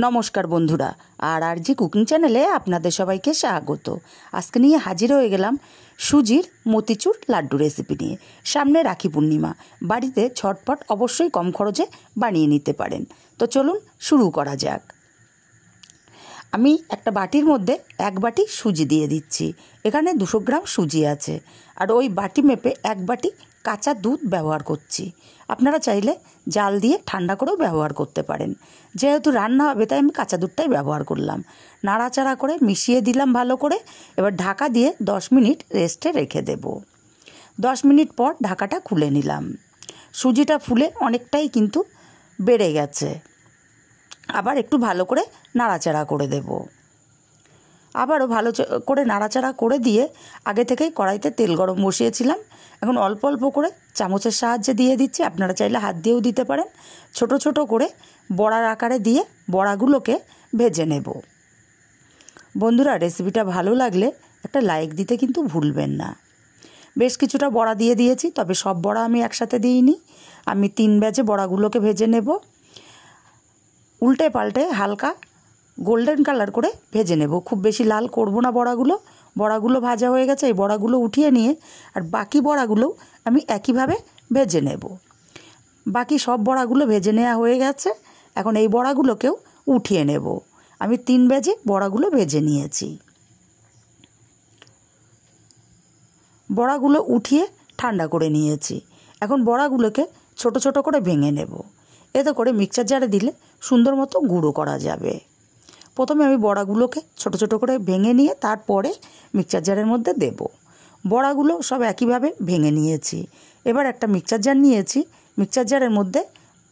নমস্কার বন্ধুরা, আর জি কুকিং চ্যানেলে আপনাদের সবাইকে স্বাগত। আজকে নিয়ে হাজির হয়ে গেলাম সুজির মতিচুর লাড্ডু রেসিপি নিয়ে। সামনে রাখি পূর্ণিমা, বাড়িতে ঝটপট অবশ্যই কম খরচে বানিয়ে নিতে পারেন। তো চলুন শুরু করা যাক। আমি একটা বাটির মধ্যে 1 বাটি সুজি দিয়ে দিচ্ছি। এখানে 200 গ্রাম সুজি আছে, আর ওই বাটি মেপে 1 বাটি কাঁচা দুধ ব্যবহার করছি। আপনারা চাইলে জাল দিয়ে ঠান্ডা করেও ব্যবহার করতে পারেন। যেহেতু রান্না হবে তাই আমি কাঁচা দুধটাই ব্যবহার করলাম। নাড়াচাড়া করে মিশিয়ে দিলাম ভালো করে। এবার ঢাকা দিয়ে 10 মিনিট রেস্টে রেখে দেব। 10 মিনিট পর ঢাকাটা খুলে নিলাম। সুজিটা ফুলে অনেকটাই কিন্তু বেড়ে গেছে। আবার একটু ভালো করে নাড়াচাড়া করে দেব। আবারও ভালো করে নাড়াচাড়া করে দিয়ে আগে থেকেই কড়াইতে তেল গরম বসিয়েছিলাম। এখন অল্প অল্প করে চামচের সাহায্যে দিয়ে দিচ্ছি। আপনারা চাইলে হাত দিয়েও দিতে পারেন। ছোট ছোট করে বড়ার আকারে দিয়ে বড়াগুলোকে ভেজে নেব। বন্ধুরা, রেসিপিটা ভালো লাগলে একটা লাইক দিতে কিন্তু ভুলবেন না। বেশ কিছুটা বড়া দিয়ে দিয়েছি, তবে সব বড়া আমি একসাথে দিইনি। আমি 3 ব্যাচে বড়াগুলোকে ভেজে নেব। উল্টে পাল্টে হালকা গোল্ডেন কালার করে ভেজে নেব। খুব বেশি লাল করব না বড়াগুলো ভাজা হয়ে গেছে। এই বড়াগুলো উঠিয়ে নিয়ে আর বাকি বড়াগুলো আমি একইভাবে ভেজে নেব। বাকি সব বড়াগুলো ভেজে নেওয়া হয়ে গেছে। এখন এই বড়াগুলোকেও উঠিয়ে নেব। আমি 3 ব্যাচে বড়াগুলো ভেজে নিয়েছি। বড়াগুলো উঠিয়ে ঠান্ডা করে নিয়েছি। এখন বড়াগুলোকে ছোট ছোট করে ভেঙে নেব। এতে করে মিক্সার জারে দিলে সুন্দর মতো গুঁড়ো করা যাবে। প্রথমে আমি বড়াগুলোকে ছোট ছোট করে ভেঙে নিয়ে তারপরে মিক্সার জারের মধ্যে দেব। বড়াগুলো সব একইভাবে ভেঙে নিয়েছি। এবার একটা মিক্সার জার নিয়েছি। মিক্সার জারের মধ্যে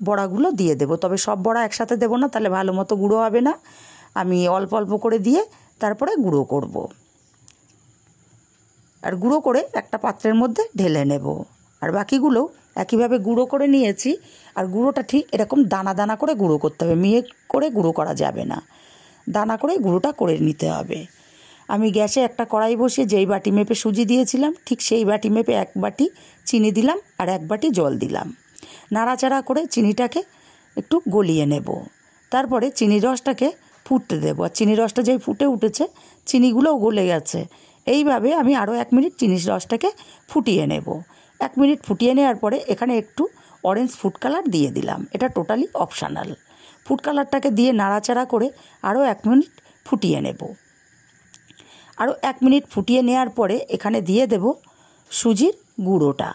বড়াগুলো দিয়ে দেব। তবে সব বড়া একসাথে দেব না, তাহলে ভালো মতো গুঁড়ো হবে না। আমি অল্প অল্প করে দিয়ে তারপরে গুঁড়ো করব। আর গুঁড়ো করে একটা পাত্রের মধ্যে ঢেলে নেব। আর বাকিগুলোও একইভাবে গুঁড়ো করে নিয়েছি। আর গুঁড়োটা ঠিক এরকম দানা দানা করে গুঁড়ো করতে হবে, মিহি করে গুঁড়ো করা যাবে না। দানা করে গুঁড়োটা করে নিতে হবে। আমি গ্যাসে একটা কড়াই বসিয়ে যেই বাটি মেপে সুজি দিয়েছিলাম ঠিক সেই বাটি মেপে 1 বাটি চিনি দিলাম আর 1 বাটি জল দিলাম। নাড়াচাড়া করে চিনিটাকে একটু গলিয়ে নেব। তারপরে চিনির রসটাকে ফুটতে দেবো। আর চিনির রসটা যেই ফুটে উঠেছে, চিনিগুলোও গলে গেছে। এইভাবে আমি আরও 1 মিনিট চিনির রসটাকে ফুটিয়ে নেব। 1 মিনিট ফুটিয়ে নেওয়ার পরে এখানে একটু অরেঞ্জ ফুড কালার দিয়ে দিলাম। এটা টোটালি অপশানাল। ফুড কালারটাকে দিয়ে নাড়াচাড়া করে আরও 1 মিনিট ফুটিয়ে নেব। আরও 1 মিনিট ফুটিয়ে নেওয়ার পরে এখানে দিয়ে দেব সুজির গুঁড়োটা।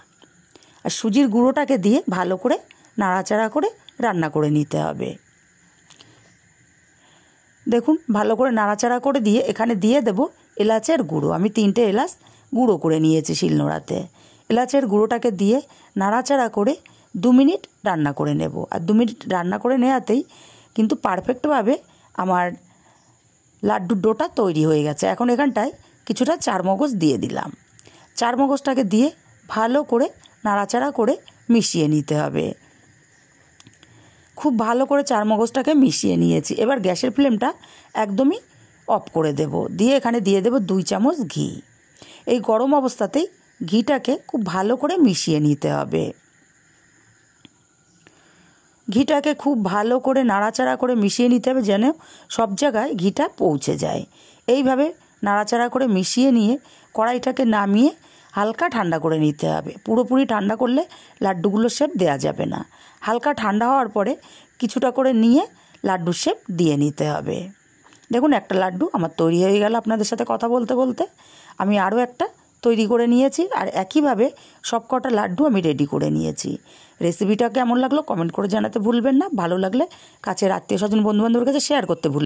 আর সুজির গুঁড়োটাকে দিয়ে ভালো করে নাড়াচাড়া করে রান্না করে নিতে হবে। দেখুন, ভালো করে নাড়াচাড়া করে দিয়ে এখানে দিয়ে দেব এলাচের গুঁড়ো। আমি 3টে এলাচ গুঁড়ো করে নিয়েছি শিলনোড়াতে। এলাচের গুঁড়োটাকে দিয়ে নাড়াচাড়া করে 2 মিনিট রান্না করে নেব। আর 2 মিনিট রান্না করে নেওয়াতেই কিন্তু পারফেক্টভাবে আমার লাড্ডুর ডোটা তৈরি হয়ে গেছে। এখন এখানটায় কিছুটা চারমগজ দিয়ে দিলাম। চারমগজটাকে দিয়ে ভালো করে নাড়াচাড়া করে মিশিয়ে নিতে হবে। খুব ভালো করে চারমগজটাকে মিশিয়ে নিয়েছি। এবার গ্যাসের ফ্লেমটা একদমই অফ করে দেব। দিয়ে এখানে দিয়ে দেব 2 চামচ ঘি। এই গরম অবস্থাতেই ঘিটাকে খুব ভালো করে মিশিয়ে নিতে হবে। ঘিটাকে খুব ভালো করে নাড়াচাড়া করে মিশিয়ে নিতে হবে, যেন সব জায়গায় ঘিটা পৌঁছে যায়। এইভাবে নাড়াচাড়া করে মিশিয়ে নিয়ে কড়াইটাকে নামিয়ে হালকা ঠান্ডা করে নিতে হবে। পুরোপুরি ঠান্ডা করলে লাড্ডুগুলোর শেপ দেওয়া যাবে না। হালকা ঠান্ডা হওয়ার পরে কিছুটা করে নিয়ে লাড্ডুর শেপ দিয়ে নিতে হবে। দেখুন, একটা লাড্ডু আমার তৈরি হয়ে গেল। আপনাদের সাথে কথা বলতে বলতে আমি আরও একটা তৈরি করে নিয়েছি। আর একইভাবে সব কটা লাড্ডু আমি রেডি করে নিয়েছি। রেসিপিটা কেমন লাগলো কমেন্ট করে জানাতে ভুলবেন না। ভালো লাগলে কাছের আত্মীয় স্বজন বন্ধুবান্ধবের কাছে শেয়ার করতে ভুলবেন না।